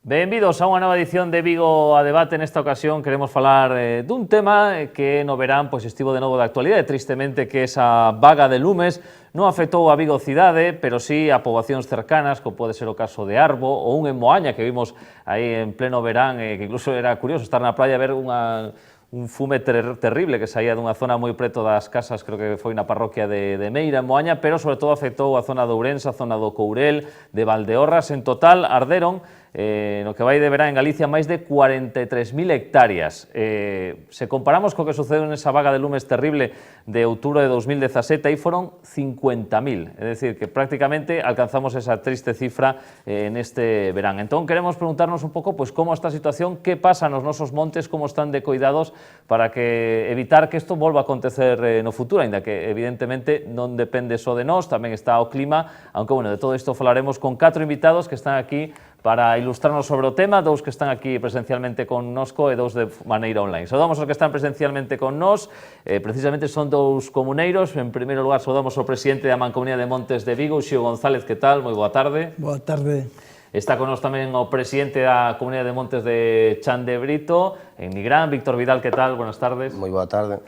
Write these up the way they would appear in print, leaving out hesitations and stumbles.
Benvidos a unha nova edición de Vigo a Debate. Nesta ocasión queremos falar dun tema que no verán pois estivo de novo de actualidade, tristemente, que esa vaga de lumes non afectou a Vigo cidade, pero sí a poboacións cercanas, como pode ser o caso de Arbo ou un en Moaña, que vimos aí en pleno verán, que incluso era curioso estar na praia e ver un fume terrible que saía dunha zona moi preto das casas, creo que foi na parroquia de Meira, en Moaña, pero sobre todo afectou a zona de Ourense, a zona do Courel, de Valdeorras. En total arderon no que vai de verán en Galicia máis de 43.000 hectáreas. Se comparamos co que sucedeu nesa vaga de lumes terrible de outubro de 2017, aí foron 50.000, é dicir, que prácticamente alcanzamos esa triste cifra neste verán. Entón, queremos preguntarnos un pouco pois, como está a situación, que pasa nos nosos montes, como están de cuidados para que evitar que isto volva a acontecer no futuro, ainda que evidentemente non depende só de nós, tamén está o clima, aunque, bueno, de todo isto falaremos con 4 invitados que están aquí para ilustrarnos sobre o tema, 2 que están aquí presencialmente connosco e 2 de maneira online. Saudamos aos que están presencialmente con nós, precisamente son 2 comuneiros. En primeiro lugar, saudamos ao presidente da Mancomunidade de Montes de Vigo, Uxío González, que tal? Moi boa tarde. Boa tarde. Está con nós tamén o presidente da Comunidade de Montes de Chan de Brito, en Nigrán, Víctor Vidal, que tal? Buenas tardes. Moi boa tarde.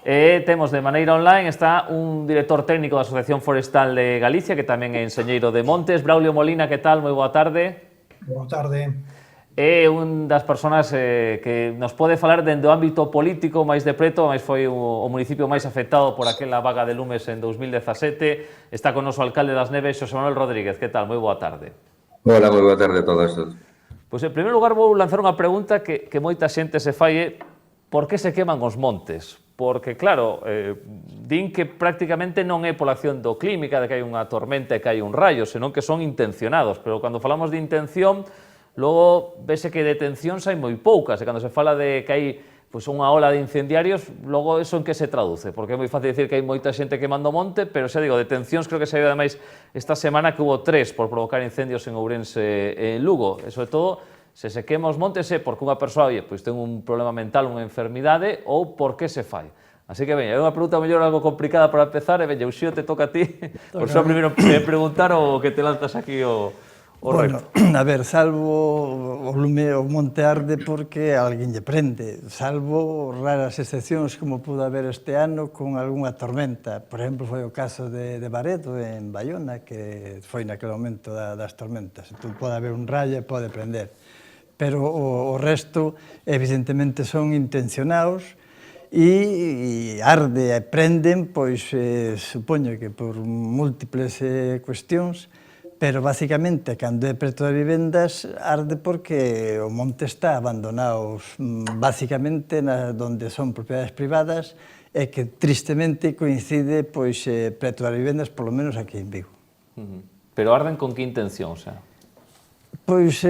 E temos de maneira online, está un director técnico da Asociación Forestal de Galicia, que tamén é enxeñeiro de Montes, Braulio Molina, que tal? Moi boa tarde. Boa tarde. É un das persoas que nos pode falar dende o ámbito político máis de preto, máis foi o municipio máis afectado por aquela vaga de lumes en 2017. Está con noso alcalde das Neves, Xosé Manuel Rodríguez. Que tal? Moi boa tarde. Hola, moi boa tarde a todos. Pois, en primeiro lugar, vou lanzar unha pregunta que moita xente se fai: por que se queman os montes? Porque, claro, din que prácticamente non é pola acción do clímica, de que hai unha tormenta e que hai un rayo, senón que son intencionados. Pero cando falamos de intención, logo vese que detencións hai moi poucas, e cando se fala de que hai pois, unha ola de incendiarios, logo eso en que se traduce? Porque é moi fácil dicir que hai moita xente quemando monte, pero xa digo, detencións creo que se ha ido ademais esta semana que hubo 3 por provocar incendios en Ourense e en Lugo, e sobre todo, se se quema os montes é porque unha persoa, pois ten un problema mental, unha enfermidade, ou por que se fai. Así que, veña, é unha pregunta mellor algo complicada para empezar, e veña, Uxío, te toca a ti, por só primeiro preguntar o que te lanzas aquí o Bueno, reto. a ver, salvo o lume o monte arde porque alguén lle prende, salvo raras excepcións como pudo haber este ano con algunha tormenta. Por exemplo, foi o caso de Baredo, en Bayona, que foi naquele momento das tormentas. Entón, pode haber un rayo e pode prender. Pero o resto, evidentemente, son intencionados e arde e prenden, pois, supoño que por múltiples cuestións, pero, basicamente, cando é preto das vivendas, arde porque o monte está abandonado, basicamente, onde son propiedades privadas, e que, tristemente, coincide, pois, preto das vivendas, polo menos aquí en Vigo. Pero arden con que intención, xa? Pois,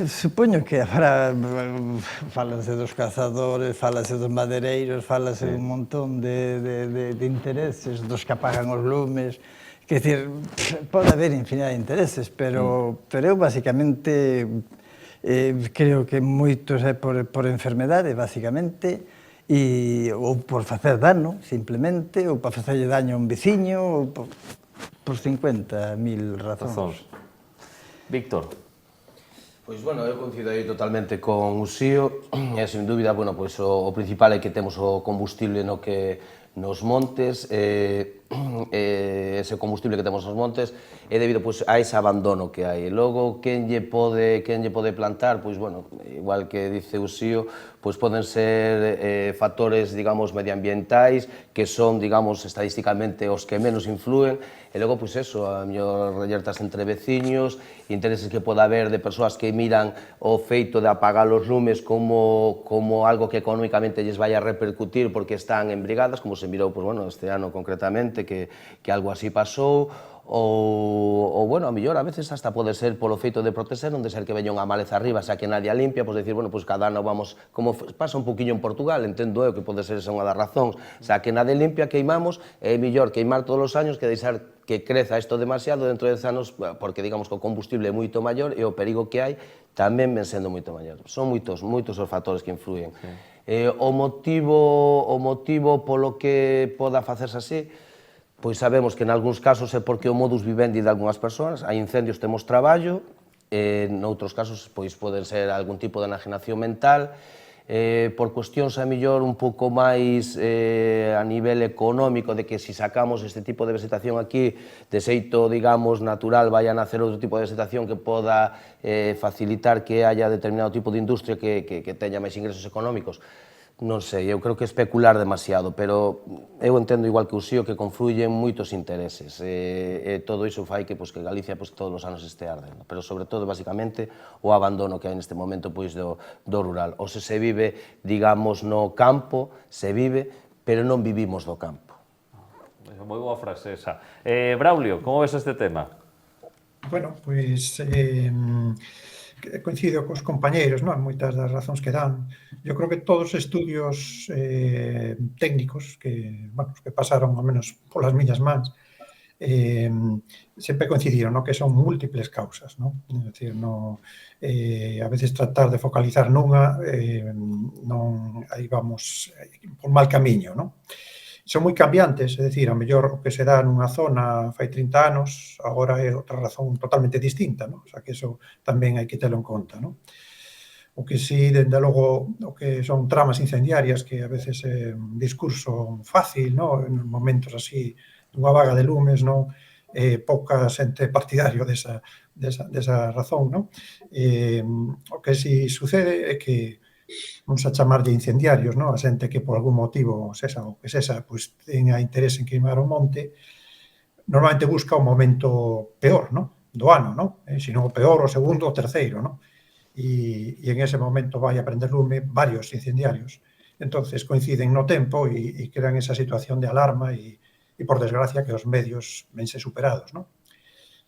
supoño que habrá, fálase dos cazadores, fálase dos madeireiros, fálase un montón de intereses, dos que apagan os lumes, quer dizer, pode haber infinidade de intereses, pero eu, basicamente, creo que moitos é por enfermedade, basicamente, ou por facer dano, simplemente, ou para facerlle daño a un veciño, ou por 50.000 razóns. Víctor. Pois, bueno, eu coincido aí totalmente con Uxío, e, sen dúbida, bueno, pois, o principal é que temos o combustible nos montes, ese combustible que temos nos montes é debido pois, a ese abandono que hai. E logo, quen lle pode plantar? Pois, bueno, igual que dice Uxío, pois poden ser factores, digamos, medioambientais, que son, digamos, estadísticamente os que menos influen, e logo, pois eso, a mellor reyertas entre veciños, intereses que pode haber de persoas que miran o feito de apagar os lumes como algo que económicamente lles vai a repercutir porque están en brigadas, como se mirou, pois, bueno, este ano concretamente, que algo así pasou, ou, bueno, a mellor a veces hasta pode ser polo feito de proteger, non de ser que veña unha maleza arriba, xa que nadie a limpia, pois decir, bueno, pois cada ano vamos, como pasa un poquinho en Portugal, entendo eu que pode ser esa unha das razóns, xa que nadie limpia, queimamos, é mellor queimar todos os años que deixar que creza isto demasiado dentro de 10 anos, porque digamos que o combustible é moito maior e o perigo que hai tamén ven sendo moito maior. Son moitos os factores que influyen. O motivo polo que poda facerse así, pois sabemos que en algúns casos é porque o modus vivendi de algunhas persoas, hai incendios, temos traballo, noutros casos pois poden ser algún tipo de enajenación mental, por cuestións a mellor un pouco máis a nivel económico, de que se sacamos este tipo de vegetación aquí, de xeito, digamos, natural, vai a nacer outro tipo de vegetación que poda facilitar que haya determinado tipo de industria que teña máis ingresos económicos. Non sei, eu creo que especular demasiado, pero eu entendo igual que o Xío que confluyen moitos intereses e todo iso fai que Galicia todos os anos este ardendo, pero sobre todo, basicamente, o abandono que hai neste momento do rural. O se vive, digamos, no campo, se vive, pero non vivimos do campo. Moi boa frase esa. Braulio, como ves este tema? Bueno, pois coincido cos compañeiros, non? Moitas das razóns que dan. Eu creo que todos os estudios técnicos que pasaron ao menos polas miñas mans sempre coincidiron, non? Que son múltiples causas, non? É dicir, a veces tratar de focalizar nunha non aí vamos por mal camiño, non? Son moi cambiantes, é dicir, a mellor o que se dá nunha zona fai 30 anos, agora é outra razón totalmente distinta, non? O sea, que eso tamén hai que telo en conta, non? O que si, dende logo, o que son tramas incendiarias, que a veces é un discurso fácil, non? En momentos así, dunha vaga de lumes, non? Pouca xente partidario desa razón, non? O que si sucede é que vamos a chamarlle incendiarios, non? A xente que por algún motivo, sexa o que sexa, pois teña interese en queimar o monte, normalmente busca o momento peor, non? Do ano, non? Se non o peor, o segundo, o terceiro, non? E en ese momento vai a prender lume varios incendiarios. Entonces coinciden no tempo e crean esa situación de alarma e por desgracia que os medios vense superados, non?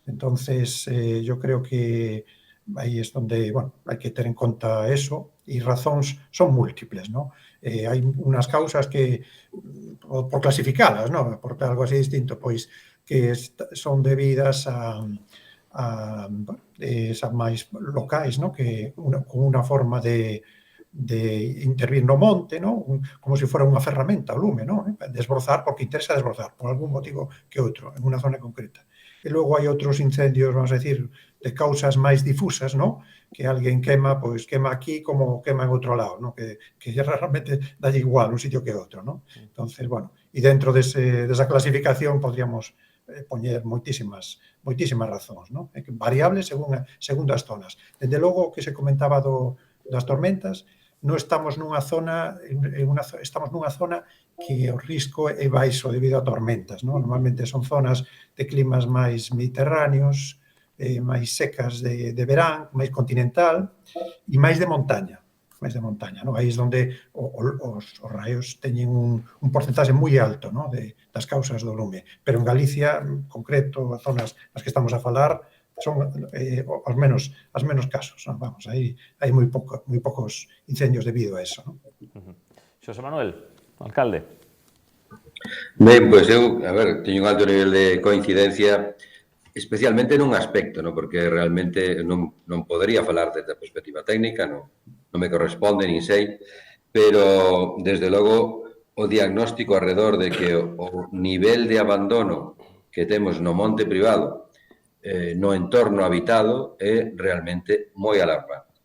Entonces, yo creo que aí é onde, bueno, hai que ter en conta eso, e razóns son múltiples, non? Hai unhas causas que, por clasificalas, non? Por algo así distinto, pois, que son debidas a esas máis locais, non? Que con unha forma de intervir no monte, non? Como se fora unha ferramenta o lume, non? Desbrozar, porque interesa desbrozar, por algún motivo que outro, en unha zona concreta. E logo hai outros incendios, vamos a decir, de causas máis difusas, non? Que alguén quema, pois quema aquí como quema en outro lado, non? Que realmente dalle igual un sitio que outro, non? Entonces, bueno, e dentro desa clasificación podríamos poñer moitísimas razóns, non? Variables segundo as zonas. Dende logo, que se comentaba das tormentas, non estamos nunha zona, estamos nunha zona que o risco é baixo debido a tormentas, non? Normalmente son zonas de climas máis mediterráneos, máis secas de verán, máis continental e máis de montaña, non? Aí é onde os raios teñen un porcentaxe moi alto, non? Das causas do lume. Pero en Galicia, en concreto, as zonas nas que estamos a falar, son as menos casos, non? Vamos, aí hai moi poucos incendios debido a eso, non? Xosé Manuel, alcalde. Ben, pois eu, a ver, teño un alto nivel de coincidencia, especialmente nun aspecto, non? Porque realmente non podería falar desde a perspectiva técnica, non me corresponde, nin sei, pero, desde logo, o diagnóstico alrededor de que o nivel de abandono que temos no monte privado no entorno habitado é realmente moi alarmante.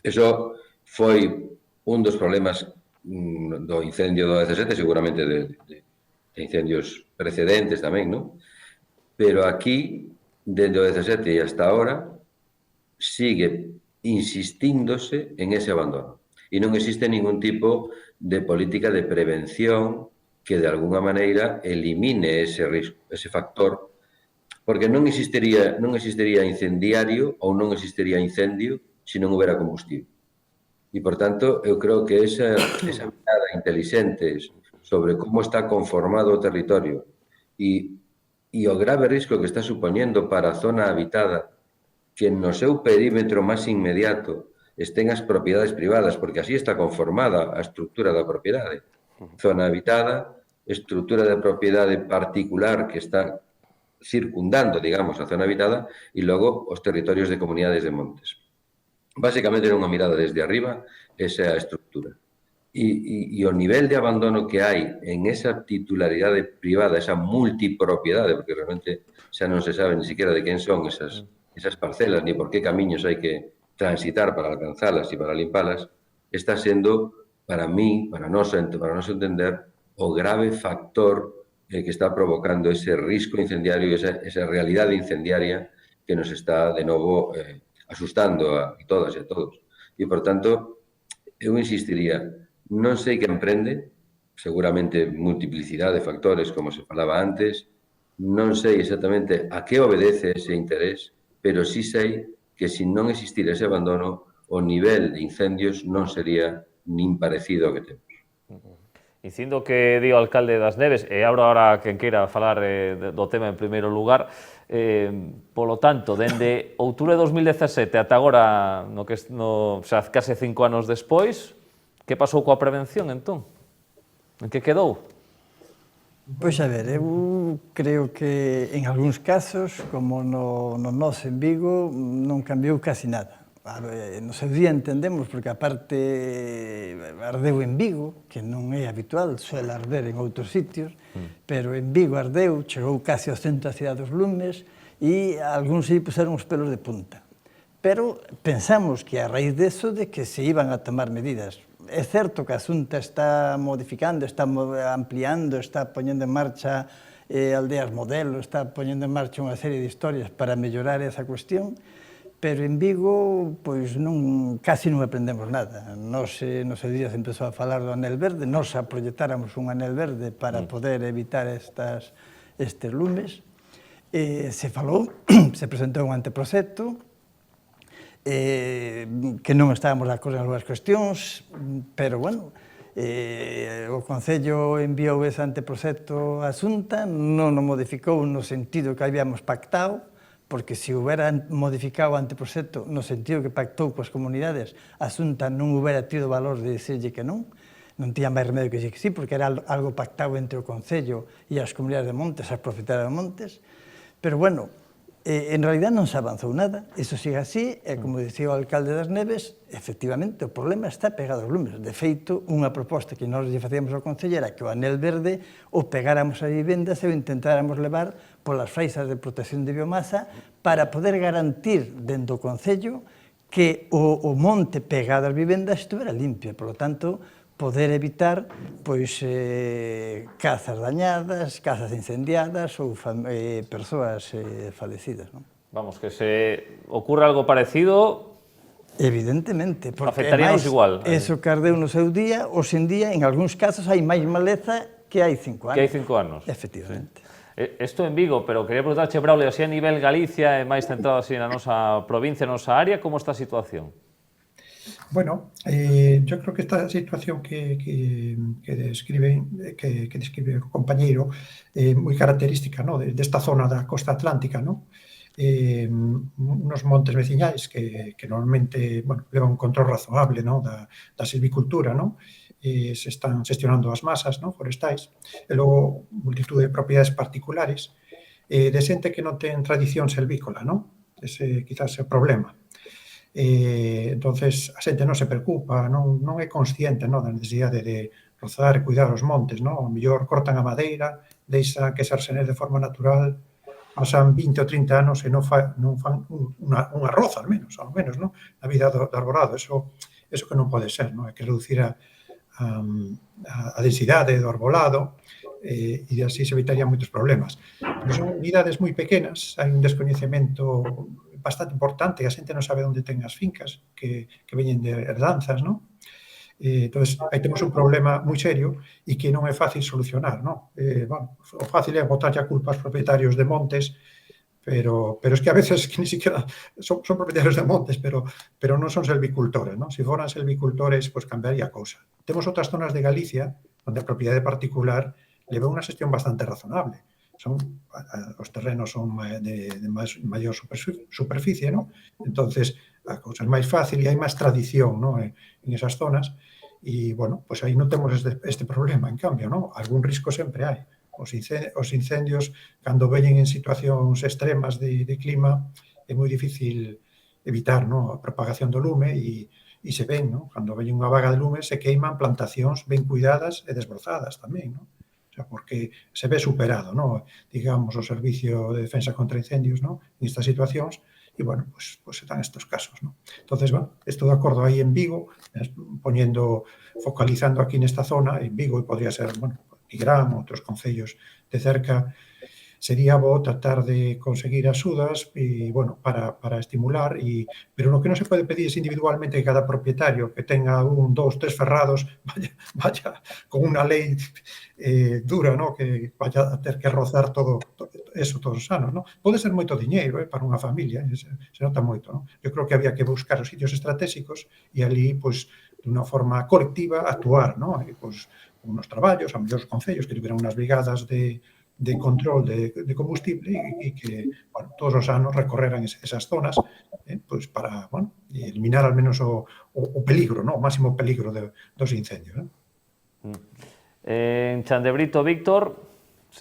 Eso foi un dos problemas do incendio do 17, seguramente de incendios precedentes tamén, non? Pero aquí, dende o 17 e hasta ahora, sigue insistíndose en ese abandono. E non existe ningún tipo de política de prevención que, de alguna maneira, elimine ese risco, ese factor, porque non existiría incendiario ou non existiría incendio se non houbera combustible. E, por tanto, eu creo que esa mirada inteligente sobre como está conformado o territorio e o grave risco que está supoñendo para a zona habitada que no seu perímetro máis inmediato estén as propiedades privadas, porque así está conformada a estructura da propiedade. Zona habitada, estructura de propiedade particular que está circundando, digamos, a zona habitada, e logo os territorios de comunidades de montes. Básicamente, era unha mirada desde arriba, esa é a estructura. E o nivel de abandono que hai en esa titularidade privada, esa multipropiedade, porque realmente xa non se sabe ni siquiera de quen son esas esas parcelas, ni por qué camiños hai que transitar para alcanzalas e para limpalas, está sendo, para mí, para noso entender, o grave factor que está provocando ese risco incendiario e esa realidade incendiaria que nos está, de novo, asustando a todas e a todos. E, por tanto, eu insistiría, non sei que emprende, seguramente multiplicidade de factores, como se falaba antes, non sei exactamente a que obedece ese interés, pero sí sei que se non existira ese abandono, o nivel de incendios non sería nin parecido ao que temos. Dicindo que di o alcalde das Neves, e abro ahora quen queira falar do tema en primeiro lugar, polo tanto, dende outubro de 2017 ata agora, xa case 5 anos despois, que pasou coa prevención, entón? En que quedou? Pois a ver, eu creo que en algúns casos, como no noso en Vigo, non cambiou casi nada. No seu día entendemos, porque aparte ardeu en Vigo, que non é habitual, suele arder en outros sitios, pero en Vigo ardeu, chegou casi ao centro da cidade dos lumes e algúns aí puseron os pelos de punta. Pero pensamos que a raíz deso de que se iban a tomar medidas. É certo que a Xunta está modificando, está ampliando, está poñendo en marcha aldeas modelo, está poñendo en marcha unha serie de historias para mellorar esa cuestión, pero en Vigo pois casi non aprendemos nada. Nos días empezou a falar do anel verde, nos proyectáramos un anel verde para poder evitar estes lumes. Se falou, se presentou un anteproxecto, que non estábamos de acordo en algunhas cuestións, pero, bueno, o Concello enviou ese anteproxecto á Xunta, non o modificou no sentido que habíamos pactado, porque se houbera modificado o anteproxecto no sentido que pactou coas comunidades, a Xunta non houbera tido valor de dicirlle que non tiña máis remedio que dicir que sí, porque era algo pactado entre o Concello e as comunidades de montes, as propietarias de montes, pero, bueno, en realidad non se avanzou nada, iso sigue así, e como dicía o alcalde das Neves, efectivamente, o problema está pegado aos lumes. De feito, unha proposta que nós lle facíamos ao Concello era que o anel verde o pegáramos a vivendas e o intentáramos levar polas faixas de protección de biomasa para poder garantir dentro do Concello que o monte pegado ás vivendas estuvera limpio, por lo tanto, poder evitar cazas dañadas, casas incendiadas ou persoas falecidas. Vamos, que se ocurra algo parecido... Evidentemente, porque afectaríanos igual. Eso que ardeu no seu día, hoxe en día, en algúns casos, hai máis maleza que hai 5 anos. Que hai 5 anos. Efectivamente. Isto en Vigo, pero quería preguntarche, Braulio, así a nivel Galicia e máis centrado así na nosa provincia, na nosa área, como está a situación? Bueno, yo creo que esta situación que describe o compañeiro moi característica, ¿no?, de esta zona da costa atlántica, ¿no? Unos montes veciñais que normalmente, bueno, levan un control razonable, ¿no?, da silvicultura, ¿no?, se están xestionando as masas, ¿no?, forestais, e logo multitud de propiedades particulares de xente que non ten tradición selvícola, ¿no? Ese quizás é o problema. Entonces a xente non se preocupa, non é consciente, no, da necesidade de rozar e cuidar os montes, no? O mellor cortan a madeira, deixan que se arsene de forma natural, pasan 20 ou 30 anos e non fan unha roza, ao menos, no? Na vida do arborado, eso que non pode ser, no? Hai que reducir a densidade do arbolado e así se evitarían moitos problemas. Pero son unidades moi pequenas, hai un descoñecemento bastante importante, a xente non sabe onde ten as fincas que veñen de herdanzas, non? Entón, aí temos un problema moi serio e que non é fácil solucionar, non? Bueno, o fácil é botarlle a culpa aos propietarios de montes, pero es que a veces que ni siquiera son propietarios de montes, pero non son selvicultores, non? Se foran selvicultores, pois cambiaría a cousa. Temos outras zonas de Galicia onde a propiedade particular leva unha xestión bastante razonable. Os terrenos son de maior superficie, ¿no? Entonces, a cousa é máis fácil e hai máis tradición, ¿no?, en esas zonas e, bueno, pues aí non temos este problema, en cambio, ¿no? Algún risco sempre hai. Os incendios, cando veñen en situacións extremas de clima, é moi difícil evitar, ¿no?, a propagación do lume e se ven, ¿no?, cando veñen unha vaga de lume se queiman plantacións ben cuidadas e desbrozadas tamén, ¿no? Porque se ve superado, ¿no?, digamos, o Servicio de Defensa contra Incendios, ¿no?, nestas situacións, y bueno, pues se dan estos casos, ¿no? Entonces, bueno, esto de acuerdo aí en Vigo, focalizando aquí nesta zona, en Vigo, e podría ser, bueno, Nigrán, outros concellos de cerca, sería bo tratar de conseguir axudas e, bueno, para estimular, pero lo que non se pode pedir es individualmente que cada propietario que tenga 1, 2, 3 ferrados vaya con unha lei dura, ¿no? Que vaya a ter que rozar todo eso todos os anos, ¿no? Pode ser moito diñeiro para unha familia, se nota moito, ¿no? Eu creo que había que buscar os sitios estratégicos e ali, pois, de unha forma colectiva, actuar, ¿no? E, pois, unos traballos, a mellor os concellos que tiveran unhas brigadas de control de combustible e que, bueno, todos os anos recorreran esas zonas pois para, bueno, eliminar al menos o peligro, ¿no? O máximo peligro dos incendios, ¿no? En Chandebrito, Víctor,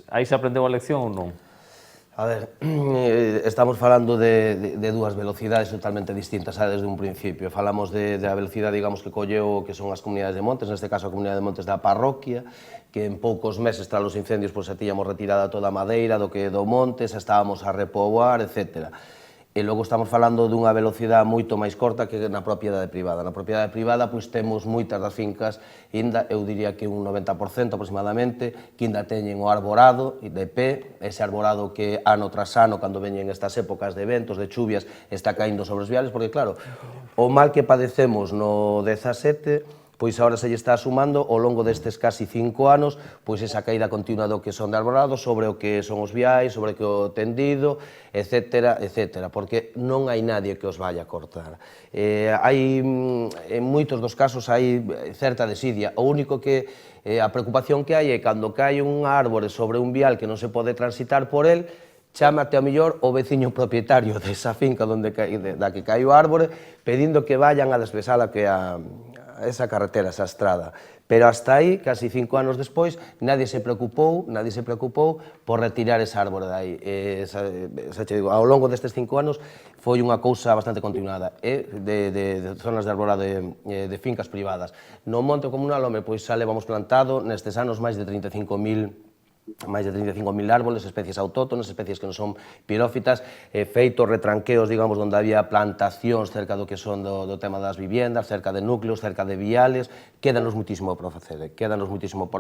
aí se aprendeu a lección ou non? A ver, estamos falando de dúas velocidades totalmente distintas desde un principio. Falamos da velocidade, digamos, que colleu que son as comunidades de montes, neste caso a comunidade de montes da parroquia, que en poucos meses tras os incendios xa tíamos retirada toda a madeira do que do monte, xa estábamos a repoboar, etc. E logo estamos falando dunha velocidade moito máis corta que na propiedade privada. Na propiedade privada, pois, temos moitas das fincas, eu diría que un 90% aproximadamente, que ainda teñen o arborado de pé, ese arborado que ano tras ano, cando veñen estas épocas de ventos, de chuvias, está caindo sobre os viales, porque, claro, o mal que padecemos no 17, pois agora se lle está sumando ao longo destes casi 5 anos, pois esa caída continua do que son de arborado sobre o que son os viais, sobre o que o tendido, etcétera, etcétera, porque non hai nadie que os vaya a cortar. En moitos dos casos hai certa desidia, o único que a preocupación que hai é cando cae un árbore sobre un vial que non se pode transitar por el, chámate a mellor o veciño propietario desa finca da que cae o árbore, pedindo que vayan a despesala que a esa carretera, esa estrada. Pero hasta aí, casi 5 anos despois, nadie se preocupou por retirar ese árbore de aí. Ao longo destes 5 anos foi unha cousa bastante continuada, de zonas de arborado de fincas privadas. No monte comunal, pois xa levamos plantado nestes anos máis de 35.000 árboles, especies autóctonas, especies que non son pirófitas, feitos retranqueos, digamos, onde había plantacións cerca do que son do tema das viviendas, cerca de núcleos, cerca de viales, quédanos muitísimo por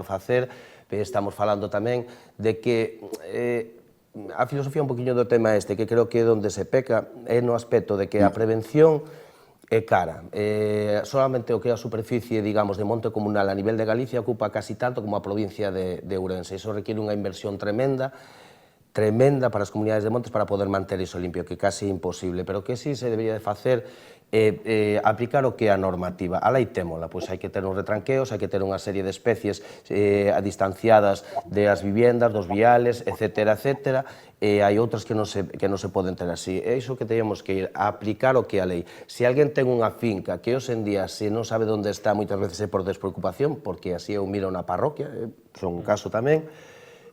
facer, estamos falando tamén de que a filosofía un poquinho do tema que creo que é onde se peca, é no aspecto de que a prevención é cara. Solamente o que é a superficie, digamos, de monte comunal a nivel de Galicia ocupa casi tanto como a provincia de Ourense. Iso requiere unha inversión tremenda para as comunidades de montes para poder manter iso limpio, que casi é imposible, pero que sí se debería de facer aplicar o que é a normativa. A lei témola, pois hai que ter uns retranqueos, hai que ter unha serie de especies distanciadas das viviendas, dos viales, etcétera, etcétera, e hai outras que non se poden ter así. É iso que teñemos que ir a aplicar o que é a lei. Se alguén ten unha finca que hoxe en día se non sabe onde está, moitas veces é por despreocupación, porque así eu miro na parroquia, son un caso tamén,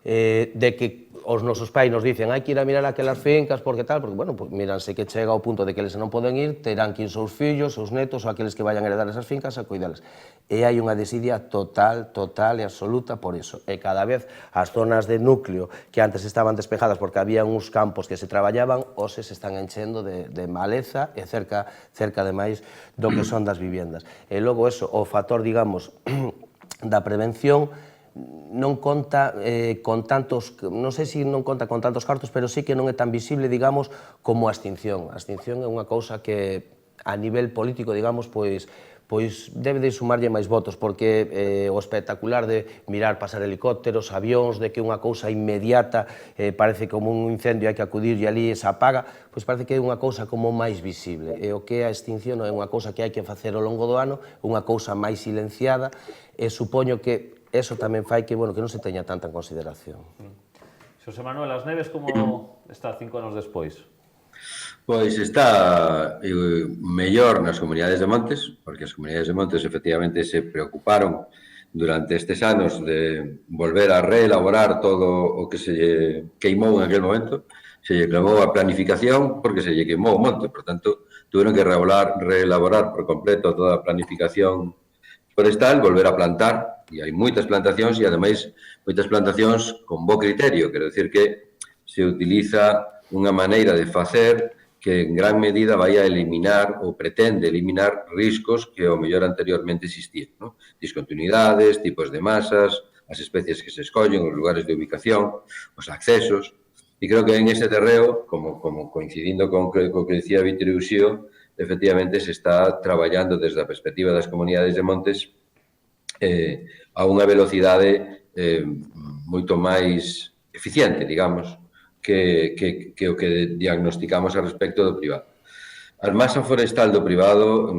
de que os nosos pais nos dicen hai que ir a mirar aquelas fincas porque tal, porque, bueno, pues, miranse que chega ao punto de que eles non poden ir, terán que ir seus fillos, seus netos ou aqueles que vayan a heredar esas fincas a cuidalas. E hai unha desidia total e absoluta por iso. E cada vez as zonas de núcleo que antes estaban despejadas porque había uns campos que se traballaban, hoxe se están enchendo de maleza e cerca de máis do que son das viviendas. E logo eso, o factor, digamos, da prevención, non conta con tantos, non sei se non conta con tantos cartos, pero sí que non é tan visible, digamos, como a extinción. A extinción é unha cousa que a nivel político, digamos, pois debe de sumarlle máis votos, porque o espectacular de mirar pasar helicópteros, avións, de que unha cousa inmediata, parece como un incendio, hai que acudir e ali se apaga, pois parece que é unha cousa como máis visible. E o que é a extinción non é unha cousa que hai que facer ao longo do ano, unha cousa máis silenciada, e supoño que eso tamén fai que, bueno, que non se teña tanta en consideración. Xosé Manuel, as Neves como está 5 anos despois? Pois está mellor nas comunidades de montes, porque as comunidades de montes efectivamente se preocuparon durante estes anos de volver a reelaborar todo o que se queimou en aquel momento. Se lle queimou a planificación porque se lle queimou o monte, por tanto, tuvieron que reelaborar por completo toda a planificación forestal, volver a plantar, e hai moitas plantacións e, ademais, moitas plantacións con bo criterio, quero dicir que se utiliza unha maneira de facer que en gran medida vai a eliminar ou pretende eliminar riscos que ao mellor anteriormente existían, ¿no? Discontinuidades, tipos de masas, as especies que se escollen, os lugares de ubicación, os accesos. E creo que en ese terreo, como coincidindo con o que dicía Vítor Uxío, efectivamente se está traballando desde a perspectiva das comunidades de montes a unha velocidade moito máis eficiente, digamos, que o que diagnosticamos a respecto do privado. A masa forestal do privado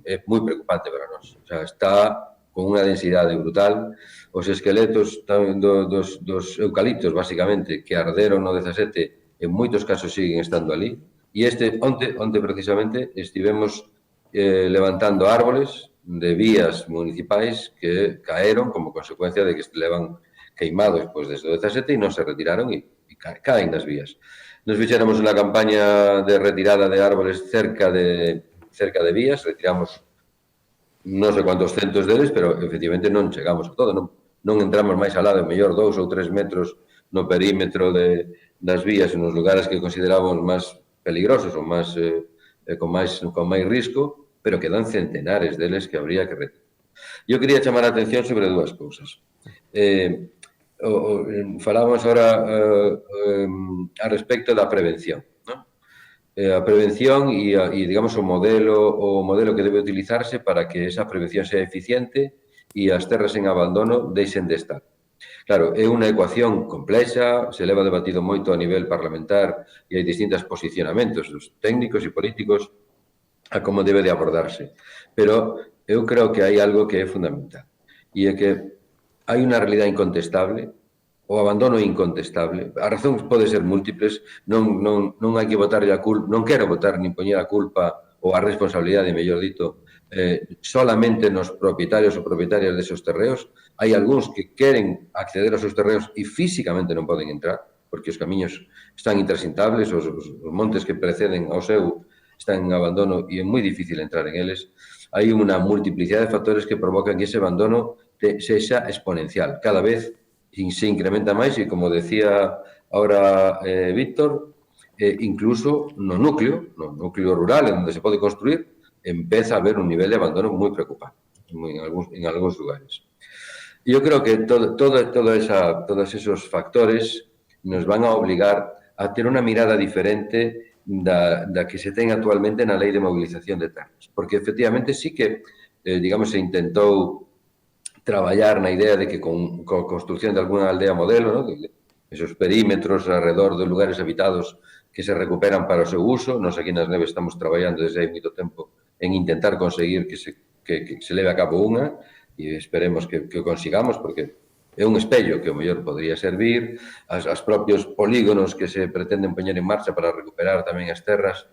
é moi preocupante para nós. O sea, está con unha densidade brutal. Os esqueletos dos eucaliptos, basicamente, que arderon no 17, en moitos casos siguen estando ali. E onte precisamente, estivemos levantando árboles de vías municipais que caeron como consecuencia de que levan queimados desde o 17 e non se retiraron e caen das vías. Nos fixéramos unha campaña de retirada de árboles cerca de vías, retiramos non sei cuántos centos deles, pero efectivamente non chegamos a todo, non entramos máis alá de mellor 2 ou 3 metros no perímetro das vías en os lugares que considerábamos máis peligrosos ou con máis risco, pero quedan centenares deles que habría que retirar. Eu quería chamar a atención sobre dúas cousas. Falábamos ahora a respecto da prevención, ¿no? A prevención e digamos, o modelo que debe utilizarse para que esa prevención sea eficiente e as terras en abandono deixen de estar. Claro, é unha ecuación complexa, se leva debatido moito a nivel parlamentar e hai distintos posicionamentos dos técnicos e políticos a como debe de abordarse. Pero eu creo que hai algo que é fundamental e é que hai unha realidade incontestable, o abandono é incontestable. As razóns poden ser múltiples, non hai que botarlle a culpa, non quero botar nin poñer a culpa ou a responsabilidade, mellor dito, solamente nos propietarios ou propietarias desos terreos. Hai algúns que queren acceder aos seus terreos e físicamente non poden entrar, porque os camiños están intransitables, os montes que preceden ao seu están en abandono e é moi difícil entrar en eles. Hai unha multiplicidade de factores que provocan que ese abandono sexa exponencial. Cada vez se incrementa máis e, como decía ahora Víctor, incluso no núcleo rural, onde se pode construir, empeza a haber un nivel de abandono moi preocupante en algúns lugares. Eu creo que todos esos factores nos van a obligar a ter unha mirada diferente da que se ten actualmente na Lei de Movilización de Terras. Porque, efectivamente, sí que, digamos, se intentou traballar na idea de que con a construcción de alguna aldea modelo, ¿no? Esos perímetros alrededor de lugares habitados que se recuperan para o seu uso. Nos aquí nas Neves estamos traballando desde hai moito tempo en intentar conseguir que se leve a cabo unha e esperemos que o consigamos, porque é un espello que o mellor podría servir, as propios polígonos que se pretenden poñer en marcha para recuperar tamén as terras,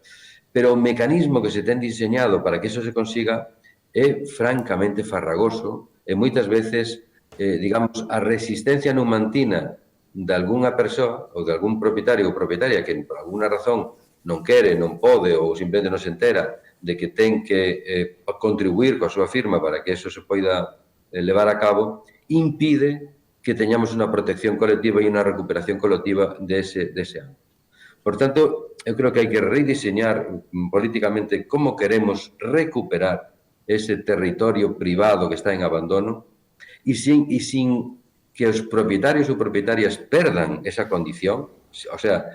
pero o mecanismo que se ten diseñado para que eso se consiga é francamente farragoso e moitas veces, digamos, a resistencia numantina de algunha persoa ou de algún propietario ou propietaria que por alguna razón non quere, non pode ou simplemente non se entera de que ten que contribuir coa súa firma para que eso se poida levar a cabo, impide que teñamos unha protección colectiva e unha recuperación colectiva dese ámbito. Por tanto, eu creo que hai que rediseñar políticamente como queremos recuperar ese territorio privado que está en abandono e sin que os propietarios ou propietarias perdan esa condición, o sea,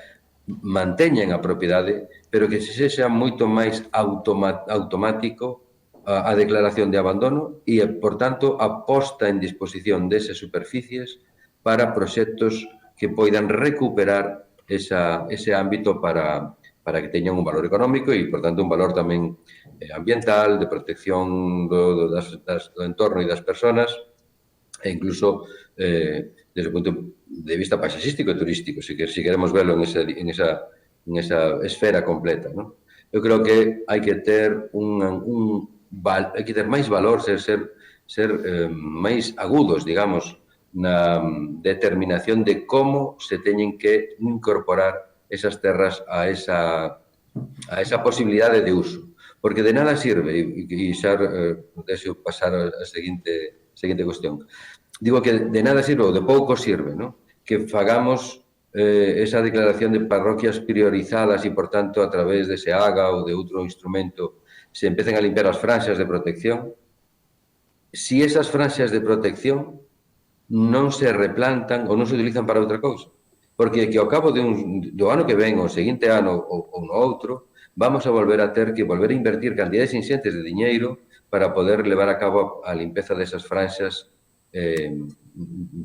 manteñen a propiedade, pero que se sexa moito máis automático a declaración de abandono e, por tanto, a posta en disposición desas superficies para proxectos que poidan recuperar ese ámbito para que teñan un valor económico e, por tanto, un valor tamén ambiental, de protección do entorno e das persoas, e incluso desde o punto de vista paisaxístico e turístico, se queremos verlo en esa esfera completa, ¿no? Eu creo que hai que ter máis valor, ser máis agudos, digamos, na determinación de como se teñen que incorporar esas terras a esa posibilidade de uso. Porque de nada sirve, e xa deseo pasar a seguinte cuestión, digo que de nada sirve ou de pouco sirve, ¿no? Que fagamos esa declaración de parroquias priorizadas e, por tanto, a través de SEAGA ou de outro instrumento, se empecen a limpiar as franxas de protección. Si esas franxas de protección non se replantan ou non se utilizan para outra cousa. Porque que ao cabo do ano que ven, o seguinte ano ou no outro, vamos a volver a ter que volver a invertir cantidades inxentes de diñeiro para poder levar a cabo a limpeza desas franxas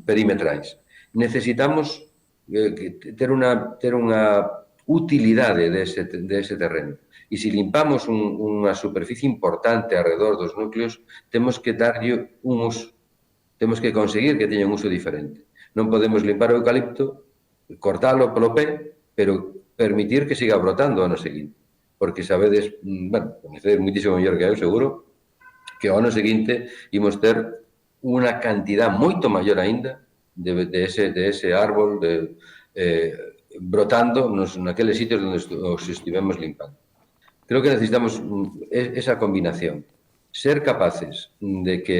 perimetrais. Necesitamos ter unha utilidade dese terreno. E se limpamos unha superficie importante alrededor dos núcleos, temos que darlle un uso. Temos que conseguir que teña un uso diferente. Non podemos limpar o eucalipto, cortalo polo pé, pero permitir que siga brotando o ano seguinte. Porque sabedes, bueno, coñecedes muitísimo mellor que eu, seguro, que o ano seguinte imos ter unha cantidad moito maior aínda de ese árbol brotando naqueles sitios onde os estivemos limpando. Creo que necesitamos esa combinación. Ser capaces de que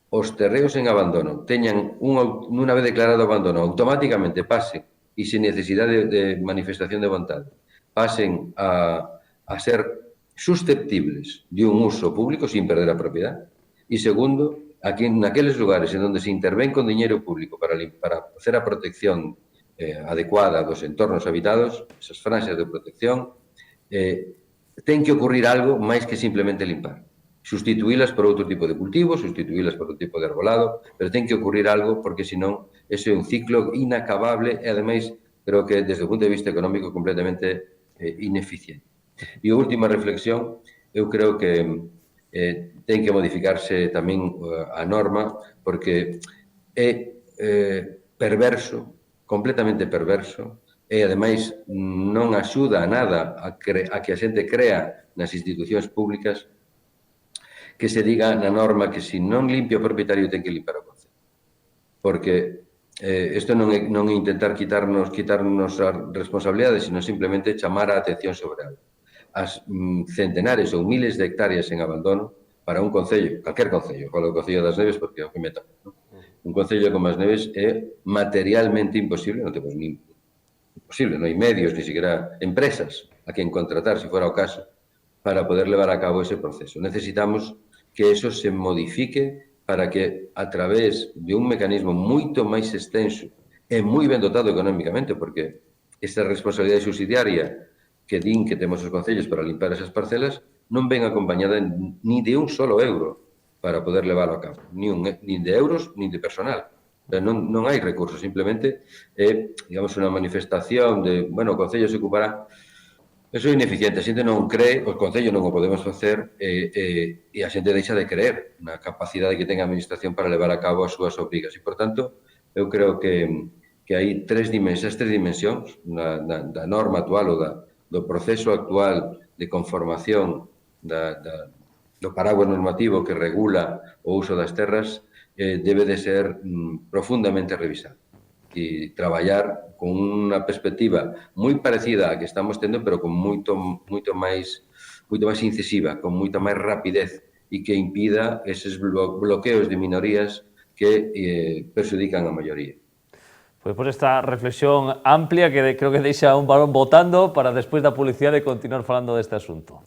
os terreos en abandono teñan, unha vez declarado abandono, automáticamente pasen, e sin necesidade de manifestación de vontade, pasen a ser susceptibles de un uso público sin perder a propiedade. E segundo, aquí naqueles lugares en onde se intervén con diñeiro público para facer a protección adecuada dos entornos habitados, esas franxas de protección, ten que ocurrir algo máis que simplemente limpar. Sustituílas por outro tipo de cultivo, sustituílas por outro tipo de arbolado, pero ten que ocurrir algo porque, senón, ese é un ciclo inacabable e, ademais, creo que, desde o punto de vista económico, completamente ineficiente. E a última reflexión, eu creo que ten que modificarse tamén a norma porque é perverso, completamente perverso, e, ademais, non axuda a nada a que a xente crea nas institucións públicas que se diga na norma que se non limpia o propietario ten que limpar o concello. Porque isto non é intentar quitarnos a responsabilidade, sino simplemente chamar a atención sobre algo. As centenares ou miles de hectáreas en abandono para un concello, calquer concello, falo do Concello das Neves porque é o que me toca. Un concello como as Neves é materialmente imposible, non temos ni imposible, non hai medios, ni siquiera empresas a quen contratar, se fora o caso, para poder levar a cabo ese proceso. Necesitamos que eso se modifique para que, a través de un mecanismo moito máis extenso e moi ben dotado económicamente, porque esta responsabilidade subsidiaria que din que temos os concellos para limpar esas parcelas non ven acompañada ni de un solo euro para poder leválo a cabo, nin de euros, nin de personal. Non hai recursos, simplemente é, digamos, unha manifestación de, bueno, o concello se ocupará. Eso é ineficiente, a xente non cree, o concello non o podemos facer e a xente deixa de creer na capacidade que ten a administración para levar a cabo as súas obrigas. E, por tanto, eu creo que hai tres dimensións da norma actual ou do proceso actual de conformación do paraguas normativo que regula o uso das terras debe de ser profundamente revisado e traballar con unha perspectiva moi parecida á que estamos tendo, pero con moito máis incisiva, con moita máis rapidez e que impida eses bloqueos de minorías que perjudican a maioría. Pois por esta reflexión amplia que creo que deixa un balón botando para despois da publicidade continuar falando deste asunto.